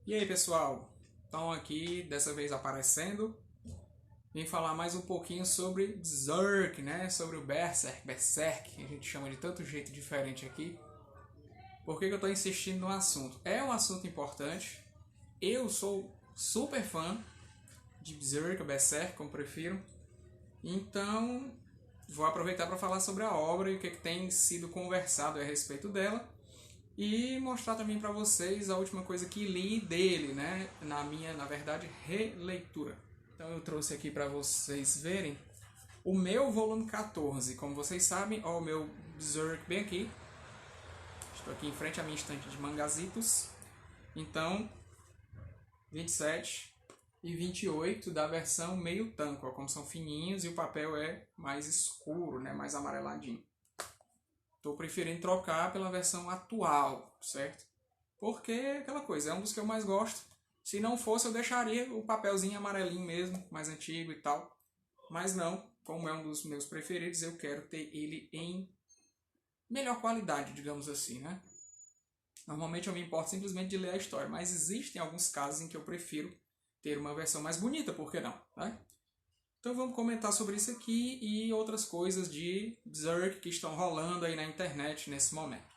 E aí, pessoal? Estão aqui, dessa vez aparecendo. Vim falar mais um pouquinho sobre Berserk, né? Sobre o Berserk, que a gente chama de tanto jeito diferente aqui. Por que eu estou insistindo no assunto? É um assunto importante. Eu sou super fã de Berserk, como prefiro. Então, vou aproveitar para falar sobre a obra e o que tem sido conversado a respeito dela. E mostrar também para vocês a última coisa que li dele, né? Na verdade, releitura. Então eu trouxe aqui para vocês verem o meu volume 14. Como vocês sabem, ó, o meu Berserk bem aqui. Estou aqui em frente à minha estante de mangazitos. Então, 27 e 28 da versão meio tanco, ó, como são fininhos e o papel é mais escuro, né? Mais amareladinho. Estou preferindo trocar pela versão atual, certo? Porque aquela coisa, é um dos que eu mais gosto. Se não fosse, eu deixaria o papelzinho amarelinho mesmo, mais antigo e tal. Mas não, como é um dos meus preferidos, eu quero ter ele em melhor qualidade, digamos assim, né? Normalmente eu me importo simplesmente de ler a história, mas existem alguns casos em que eu prefiro ter uma versão mais bonita, por que não, né? Então vamos comentar sobre isso aqui e outras coisas de Berserk que estão rolando aí na internet nesse momento.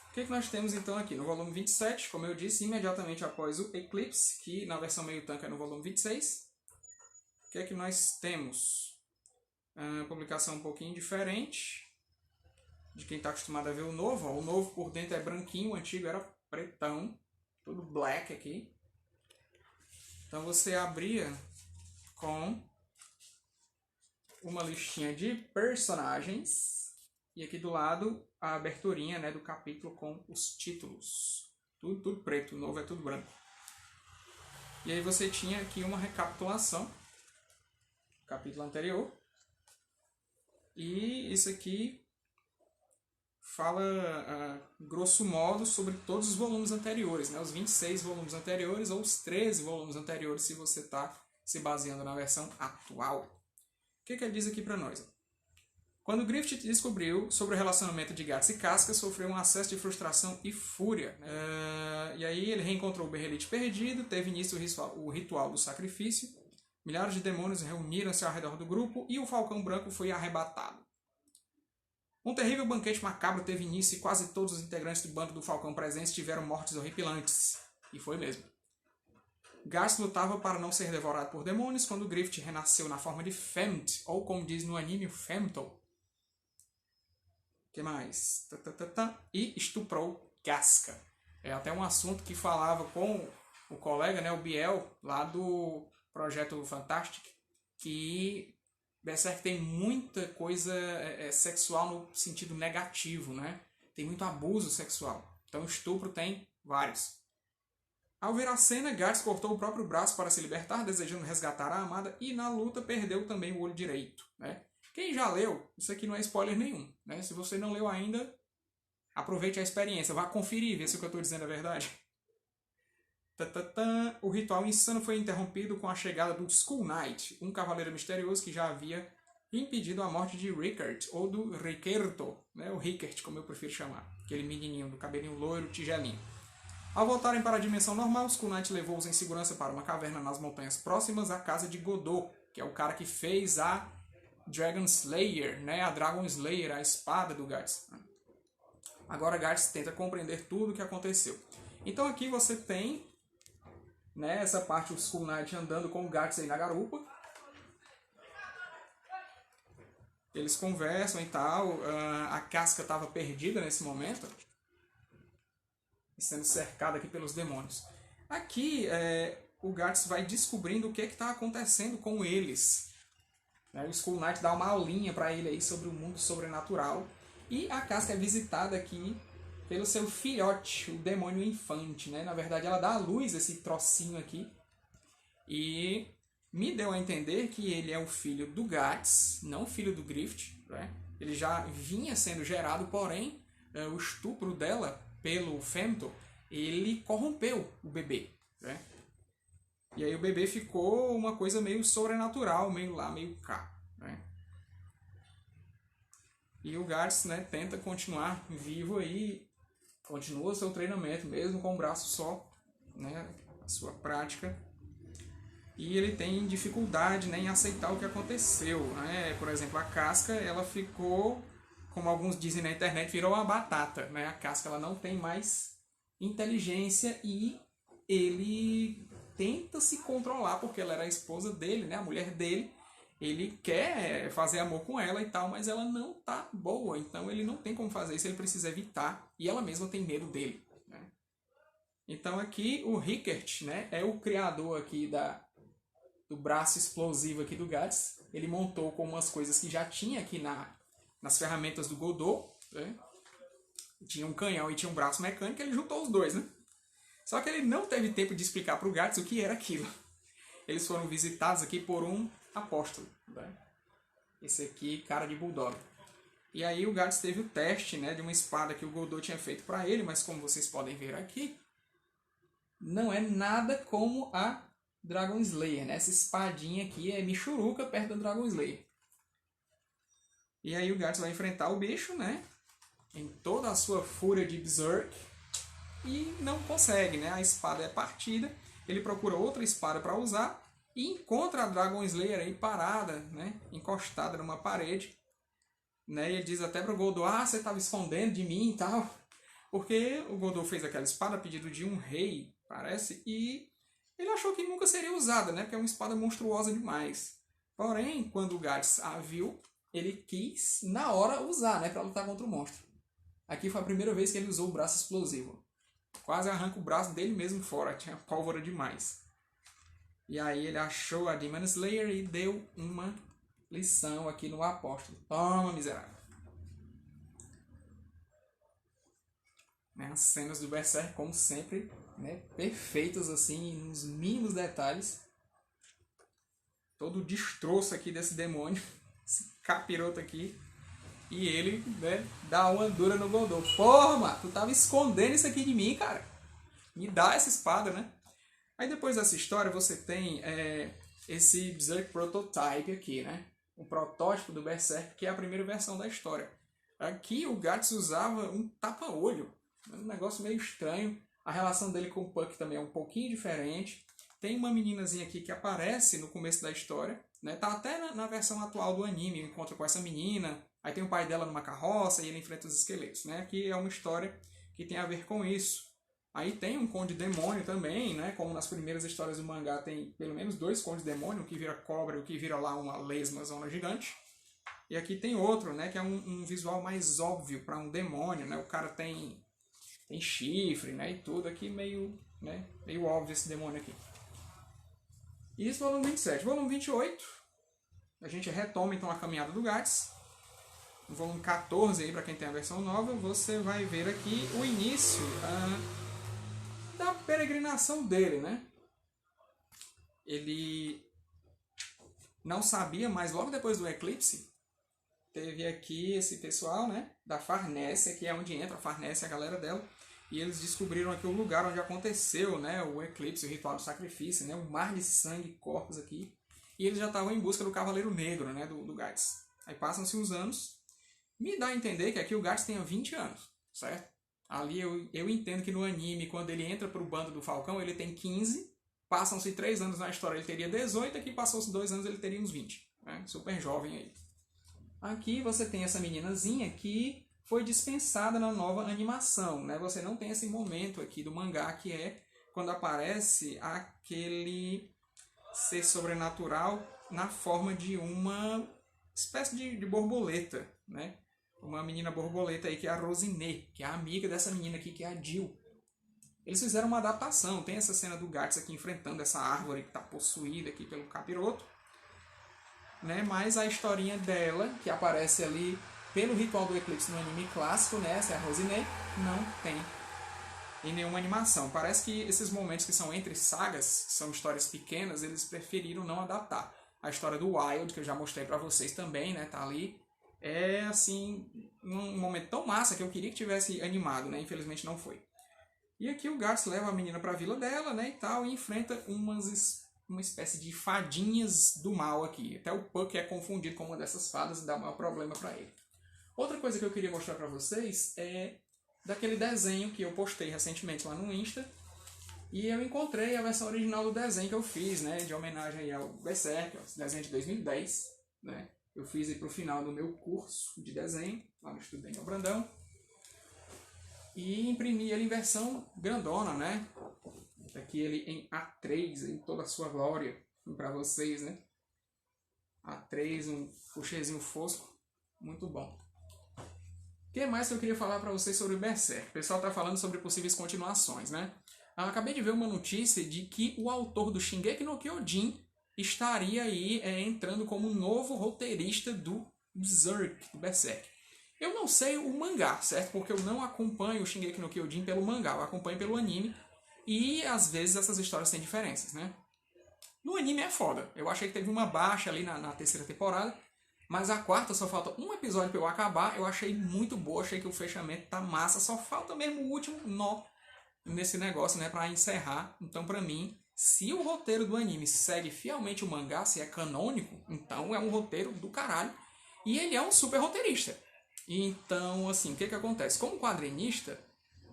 O que nós temos então aqui? No volume 27, como eu disse, imediatamente após o Eclipse, que na versão meio tanque é no volume 26. O que é que nós temos? Uma publicação um pouquinho diferente de quem está acostumado a ver o novo. O novo por dentro é branquinho, o antigo era pretão, tudo black aqui. Então você abria com uma listinha de personagens e aqui do lado a aberturinha, né, do capítulo com os títulos. Tudo preto, o novo é tudo branco. E aí você tinha aqui uma recapitulação do capítulo anterior. E isso aqui fala, grosso modo, sobre todos os volumes anteriores, né? Os 26 volumes anteriores ou os 13 volumes anteriores, se você está se baseando na versão atual. O que ele diz aqui para nós? Quando Griffith descobriu sobre o relacionamento de Guts e Casca, sofreu um acesso de frustração e fúria. E aí ele reencontrou o Berrelite perdido, teve início o ritual do sacrifício, milhares de demônios reuniram-se ao redor do grupo e o Falcão Branco foi arrebatado. Um terrível banquete macabro teve início e quase todos os integrantes do bando do Falcão presentes tiveram mortes horripilantes. E foi mesmo. Guts lutava para não ser devorado por demônios quando Griffith renasceu na forma de Femt, ou como diz no anime, Femto. Que mais? E estuprou Casca. É até um assunto que falava com o colega, né, o Biel, lá do Projeto Fantastic, que Berserk tem muita coisa sexual no sentido negativo, né? Tem muito abuso sexual. Então estupro tem vários. Ao ver a cena, Guts cortou o próprio braço para se libertar, desejando resgatar a amada, e na luta perdeu também o olho direito, né? Quem já leu, isso aqui não é spoiler nenhum, né? Se você não leu ainda, aproveite a experiência, vá conferir, ver se o que eu estou dizendo é verdade. O ritual insano foi interrompido com a chegada do Skull Knight, um cavaleiro misterioso que já havia impedido a morte de Rickert, ou do Rickerto, né? O Rickert, como eu prefiro chamar, aquele menininho do cabelinho loiro, tigelinho. Ao voltarem para a dimensão normal, Skull Knight levou-os em segurança para uma caverna nas montanhas próximas à casa de Godot, que é o cara que fez a Dragon Slayer, né? A Dragon Slayer, a espada do Guts. Agora Guts tenta compreender tudo o que aconteceu. Então aqui você tem, né, essa parte do Skull Knight andando com o Guts aí na garupa. Eles conversam e tal. A Casca estava perdida nesse momento, sendo cercada aqui pelos demônios. Aqui o Guts vai descobrindo o que está acontecendo com eles. O Skull Knight dá uma aulinha para ele aí sobre o mundo sobrenatural. E a Casca é visitada aqui pelo seu filhote, o demônio infante. Né? Na verdade, ela dá à luz esse trocinho aqui. E me deu a entender que ele é o filho do Guts, não o filho do Griffith. Né? Ele já vinha sendo gerado, porém, o estupro dela pelo Femto, ele corrompeu o bebê. Né? E aí o bebê ficou uma coisa meio sobrenatural, meio lá, meio cá. Né? E o Guts, né, tenta continuar vivo aí, continua seu treinamento, mesmo com o braço só, né, a sua prática, e ele tem dificuldade, né, em aceitar o que aconteceu, né? Por exemplo, a casca, ela ficou, como alguns dizem na internet, virou uma batata, né? A casca, ela não tem mais inteligência e ele tenta se controlar porque ela era a esposa dele, né, a mulher dele. Ele quer fazer amor com ela e tal, mas ela não tá boa, então ele não tem como fazer isso, ele precisa evitar e ela mesma tem medo dele, né? Então aqui o Rickert, né, é o criador aqui do braço explosivo aqui do Gats. Ele montou com umas coisas que já tinha aqui nas ferramentas do Godot, né? Tinha um canhão e tinha um braço mecânico, ele juntou os dois, né? Só que ele não teve tempo de explicar para o Gats o que era aquilo. Eles foram visitados aqui por um apóstolo, né? Esse aqui, cara de bulldog. E aí o Gats teve o teste, né, de uma espada que o Godot tinha feito para ele, mas como vocês podem ver aqui, não é nada como a Dragon Slayer, né? Essa espadinha aqui é michuruca perto da Dragon Slayer. E aí o Gats vai enfrentar o bicho, né, em toda a sua fúria de Berserk, e não consegue, né? A espada é partida, ele procura outra espada para usar e encontra a Dragon Slayer aí parada, né, encostada numa parede, né? E ele diz até para o Godot: ah, você estava escondendo de mim e tal, porque o Godot fez aquela espada a pedido de um rei, parece, e ele achou que nunca seria usada, né? Porque é uma espada monstruosa demais. Porém, quando o Gats a viu, ele quis na hora usar, né, para lutar contra o monstro. Aqui foi a primeira vez que ele usou o braço explosivo. Quase arranca o braço dele mesmo fora, tinha pólvora demais. E aí ele achou a Demon Slayer e deu uma lição aqui no apóstolo. Toma, miserável. Né, as cenas do Berserk, como sempre, né, perfeitas assim, nos mínimos detalhes. Todo o destroço aqui desse demônio, esse capiroto aqui. E ele, né, dá uma dura no Godot. Porra, mano, tu tava escondendo isso aqui de mim, cara. Me dá essa espada, né? Aí depois dessa história você tem esse Berserk Prototype aqui, né? O protótipo do Berserk, que é a primeira versão da história. Aqui o Gats usava um tapa-olho. Um negócio meio estranho. A relação dele com o Puck também é um pouquinho diferente. Tem uma meninazinha aqui que aparece no começo da história, né? Tá até na versão atual do anime, encontra com essa menina. Aí tem o pai dela numa carroça e ele enfrenta os esqueletos, né? Aqui é uma história que tem a ver com isso. Aí tem um conde demônio também, né? Como nas primeiras histórias do mangá tem pelo menos 2 condes demônio, o que vira cobra e o que vira lá uma lesma zona gigante. E aqui tem outro, né? Que é um visual mais óbvio para um demônio, né? O cara tem chifre, né? E tudo aqui meio óbvio esse demônio aqui. Isso, volume 27. Volume 28, a gente retoma então a caminhada do Gats. No volume 14, aí, para quem tem a versão nova, você vai ver aqui o início da peregrinação dele, né? Ele não sabia, mas logo depois do eclipse, teve aqui esse pessoal, né, da Farnécia, que é onde entra a Farnécia, a galera dela, e eles descobriram aqui o lugar onde aconteceu, né, o eclipse, o ritual do sacrifício, né, um mar de sangue e corpos aqui, e eles já estavam em busca do Cavaleiro Negro, né, do Gats. Aí passam-se uns anos, me dá a entender que aqui o Gats tenha 20 anos, certo? Ali eu entendo que no anime, quando ele entra pro bando do Falcão, ele tem 15, passam-se 3 anos na história, ele teria 18, aqui passou-se 2 anos, ele teria uns 20, né? Super jovem aí. Aqui você tem essa meninazinha que foi dispensada na nova animação, né? Você não tem esse momento aqui do mangá que é quando aparece aquele ser sobrenatural na forma de uma espécie de borboleta, né? Uma menina borboleta aí que é a Rosine, que é a amiga dessa menina aqui que é a Jill. Eles fizeram uma adaptação, tem essa cena do Gats aqui enfrentando essa árvore que está possuída aqui pelo capiroto, né? Mas a historinha dela, que aparece ali pelo ritual do eclipse no anime clássico, né? Essa é a Rosine, não tem em nenhuma animação. Parece que esses momentos que são entre sagas, que são histórias pequenas, eles preferiram não adaptar. A história do Wild, que eu já mostrei pra vocês também, né? Tá ali. É, assim, um momento tão massa que eu queria que tivesse animado, né? Infelizmente não foi. E aqui o Gats leva a menina pra vila dela, né? E tal, e enfrenta uma espécie de fadinhas do mal aqui. Até o Puck é confundido com uma dessas fadas e dá maior problema pra ele. Outra coisa que eu queria mostrar pra vocês é daquele desenho que eu postei recentemente lá no Insta, E eu encontrei a versão original do desenho que eu fiz, né, de homenagem aí ao Berserk, desenho de 2010, né. Eu fiz aí pro final do meu curso de desenho, lá no Estudante ao Brandão. E imprimi ele em versão grandona, né. Aqui ele em A3, em toda a sua glória, para vocês, né. A3, um puxezinho fosco, muito bom. O que mais que eu queria falar para vocês sobre o Berserk? O pessoal tá falando sobre possíveis continuações, né. Eu acabei de ver uma notícia de que o autor do Shingeki no Kyojin estaria aí entrando como novo roteirista do Berserk, Eu não sei o mangá, certo? Porque eu não acompanho o Shingeki no Kyojin pelo mangá, eu acompanho pelo anime. E às vezes essas histórias têm diferenças, né? No anime é foda. Eu achei que teve uma baixa ali na terceira temporada. Mas a quarta só falta um episódio pra eu acabar. Eu achei muito boa, achei que o fechamento tá massa. Só falta mesmo o último nó nesse negócio, né, para encerrar. Então, para mim, se o roteiro do anime segue fielmente o mangá, se é canônico, então é um roteiro do caralho. E ele é um super roteirista. Então, assim, o que acontece? Como quadrinista,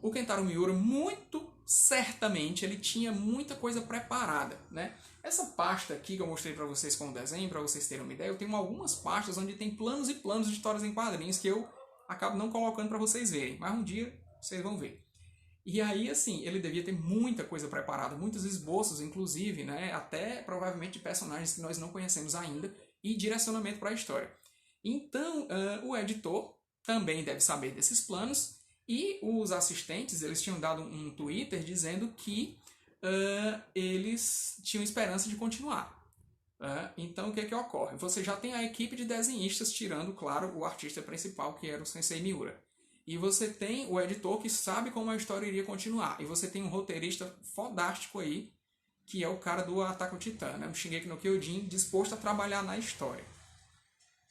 o Kentaro Miura, muito certamente, ele tinha muita coisa preparada, né? Essa pasta aqui que eu mostrei para vocês com o desenho, para vocês terem uma ideia, eu tenho algumas pastas onde tem planos e planos de histórias em quadrinhos que eu acabo não colocando para vocês verem, mas um dia vocês vão ver. E aí, assim, ele devia ter muita coisa preparada, muitos esboços, inclusive, né, até provavelmente de personagens que nós não conhecemos ainda, e direcionamento para a história. Então, o editor também deve saber desses planos, e os assistentes, eles tinham dado um Twitter dizendo que eles tinham esperança de continuar. Então, o que ocorre? Você já tem a equipe de desenhistas, tirando, claro, o artista principal, que era o Sensei Miura. E você tem o editor que sabe como a história iria continuar. E você tem um roteirista fodástico aí, que é o cara do Attack on Titan, né? O Shingeki no Kyojin, disposto a trabalhar na história.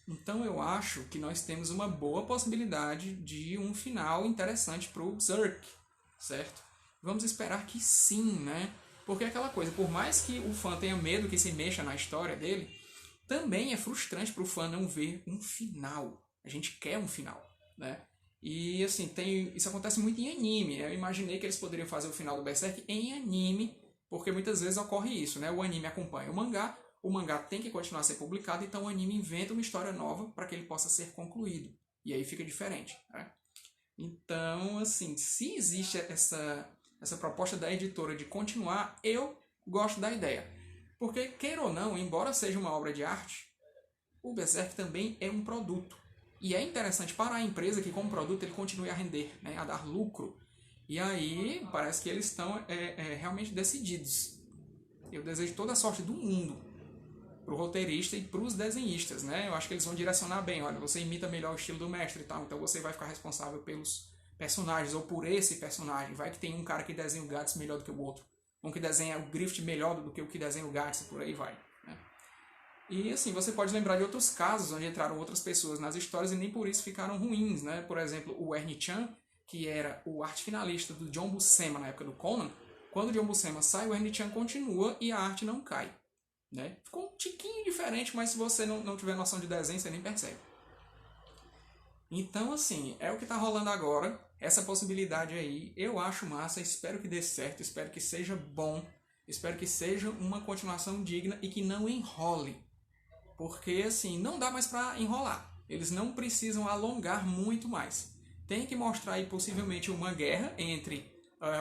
Então eu acho que nós temos uma boa possibilidade de um final interessante pro Berserk, certo? Vamos esperar que sim, né? Porque é aquela coisa, por mais que o fã tenha medo que se mexa na história dele, também é frustrante pro fã não ver um final. A gente quer um final, né? E assim, isso acontece muito em anime. Eu imaginei que eles poderiam fazer o final do Berserk em anime, porque muitas vezes ocorre isso, né? O anime acompanha o mangá tem que continuar a ser publicado, então o anime inventa uma história nova para que ele possa ser concluído. E aí fica diferente, né? Então, assim, se existe essa proposta da editora de continuar, eu gosto da ideia. Porque, queira ou não, embora seja uma obra de arte, o Berserk também é um produto. E é interessante para a empresa que, como produto, ele continue a render, né, a dar lucro. E aí, parece que eles estão realmente decididos. Eu desejo toda a sorte do mundo para o roteirista e para os desenhistas, né? Eu acho que eles vão direcionar bem. Olha, você imita melhor o estilo do mestre e tal, então você vai ficar responsável pelos personagens ou por esse personagem. Vai que tem um cara que desenha o Guts melhor do que o outro. Um que desenha o Griffith melhor do que o que desenha o Guts, e por aí vai. Né? E assim, você pode lembrar de outros casos onde entraram outras pessoas nas histórias e nem por isso ficaram ruins, né? Por exemplo, o Ernie Chan, que era o arte finalista do John Buscema na época do Conan. Quando o John Buscema sai, o Ernie Chan continua e a arte não cai. Né? Ficou um tiquinho diferente, mas se você não tiver noção de desenho, você nem percebe. Então, assim, é o que está rolando agora. Essa possibilidade aí, eu acho massa. Espero que dê certo, espero que seja bom. Espero que seja uma continuação digna e que não enrole. Porque, assim, não dá mais para enrolar. Eles não precisam alongar muito mais. Tem que mostrar aí, possivelmente, uma guerra entre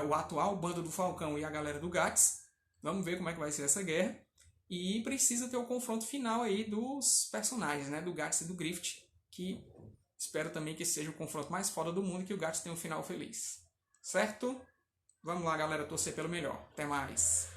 o atual bando do Falcão e a galera do Guts. Vamos ver como é que vai ser essa guerra. E precisa ter o confronto final aí dos personagens, né? Do Guts e do Griffith, que espero também que seja o confronto mais foda do mundo e que o Guts tenha um final feliz. Certo? Vamos lá, galera, torcer pelo melhor. Até mais.